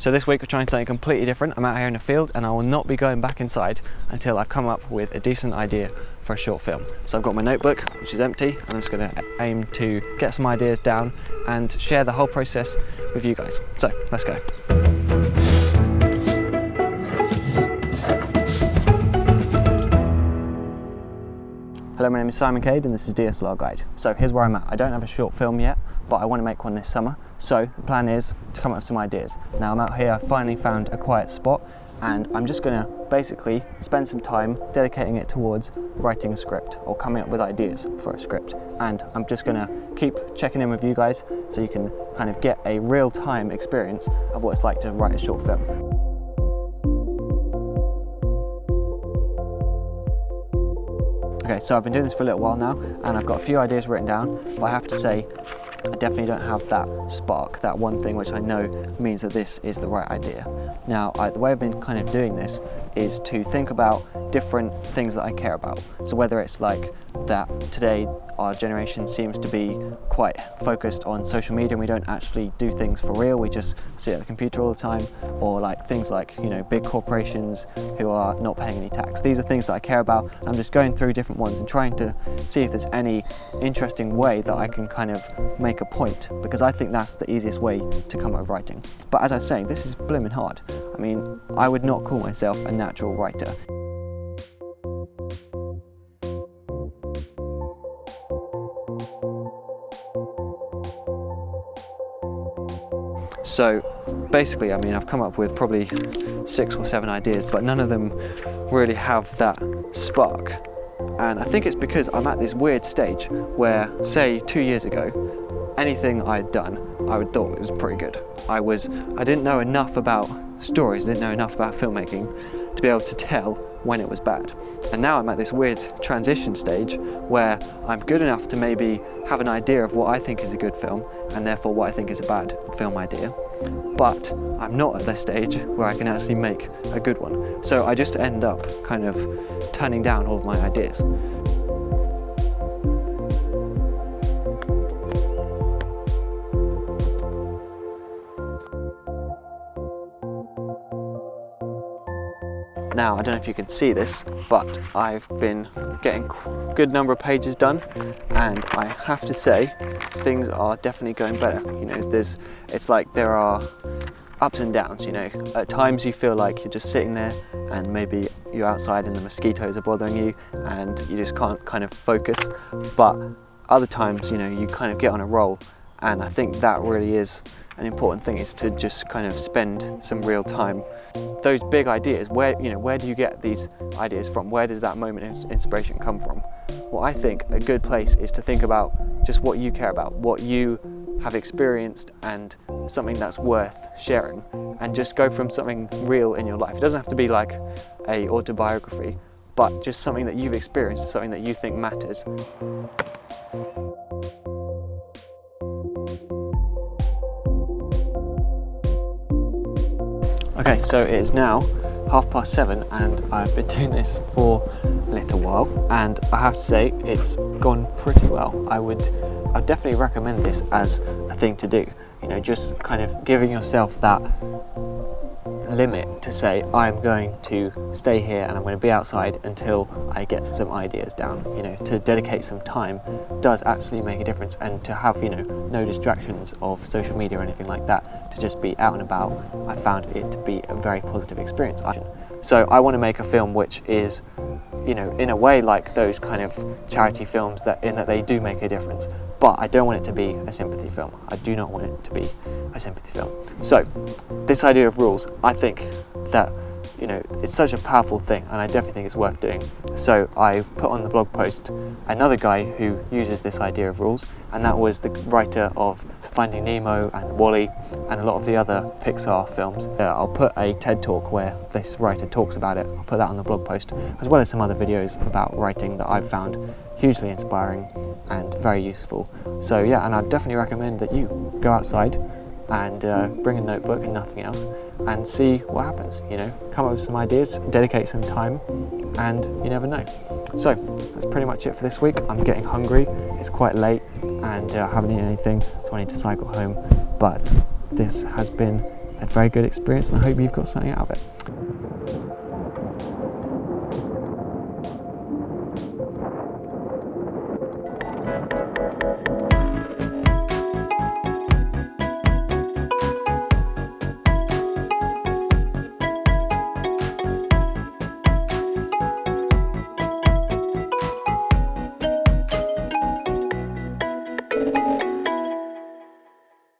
So this week we're trying something completely different. I'm out here in the field and I will not be going back inside until I've come up with a decent idea for a short film. So I've got my notebook, which is empty, and I'm just going to aim to get some ideas down and share the whole process with you guys. So let's go. Hello, my name is Simon Cade and this is DSLR Guide. So here's where I'm at. I don't have a short film yet, but I want to make one this summer. So the plan is to come up with some ideas. Now I'm out here, I finally found a quiet spot and I'm just going to basically spend some time dedicating it towards writing a script or coming up with ideas for a script. And I'm just going to keep checking in with you guys so you can kind of get a real-time experience of what it's like to write a short film. Okay, so I've been doing this for a little while now and I've got a few ideas written down, but I have to say I definitely don't have that spark, that one thing which I know means that this is the right idea. Now, the way I've been kind of doing this is to think about different things that I care about. So whether it's like that today our generation seems to be quite focused on social media and we don't actually do things for real, we just sit at the computer all the time, or like things like, you know, big corporations who are not paying any tax. These are things that I care about. I'm just going through different ones and trying to see if there's any interesting way that I can kind of make a point, because I think that's the easiest way to come up with writing. But as I was saying, this is blooming hard. I mean, I would not call myself a natural writer. So basically, I mean, I've come up with probably 6 or 7 ideas, but none of them really have that spark. And I think it's because I'm at this weird stage where, say, 2 years ago, anything I had done, I would thought it was pretty good. I didn't know enough about stories, I didn't know enough about filmmaking to be able to tell when it was bad. And now I'm at this weird transition stage where I'm good enough to maybe have an idea of what I think is a good film and therefore what I think is a bad film idea. But I'm not at the stage where I can actually make a good one. So I just end up kind of turning down all of my ideas. Now, I don't know if you can see this, but I've been getting a good number of pages done, and I have to say, things are definitely going better. You know, it's like there are ups and downs, you know. At times you feel like you're just sitting there and maybe you're outside and the mosquitoes are bothering you and you just can't kind of focus. But other times, you know, you kind of get on a roll, and I think that really is an important thing, is to just kind of spend some real time. Those big ideas, where do you get these ideas from? Where does that moment of inspiration come from? Well, I think a good place is to think about just what you care about, what you have experienced, and something that's worth sharing, and just go from something real in your life. It doesn't have to be like an autobiography, but just something that you've experienced, something that you think matters. Okay, so it is now 7:30 and I've been doing this for a little while, and I have to say it's gone pretty well. I'd definitely recommend this as a thing to do. You know, just kind of giving yourself that limit to say, I'm going to stay here and I'm going to be outside until I get some ideas down. You know, to dedicate some time does actually make a difference, and to have, you know, no distractions of social media or anything like that, to just be out and about, I found it to be a very positive experience. So I want to make a film which is, you know, in a way like those kind of charity films, that they do make a difference, but I don't want it to be a sympathy film. I do not want it to be a sympathy film. So this idea of rules, I think that, you know, it's such a powerful thing, and I definitely think it's worth doing. So I put on the blog post another guy who uses this idea of rules, and that was the writer of Finding Nemo and WALL-E and a lot of the other Pixar films. I'll put a TED talk where this writer talks about it. I'll put that on the blog post, as well as some other videos about writing that I've found hugely inspiring and very useful. So yeah, and I'd definitely recommend that you go outside and bring a notebook and nothing else and see what happens. You know, come up with some ideas, dedicate some time, and you never know. So that's pretty much it for this week. I'm getting hungry, it's quite late, and I haven't eaten anything, so I need to cycle home. But this has been a very good experience, and I hope you've got something out of it.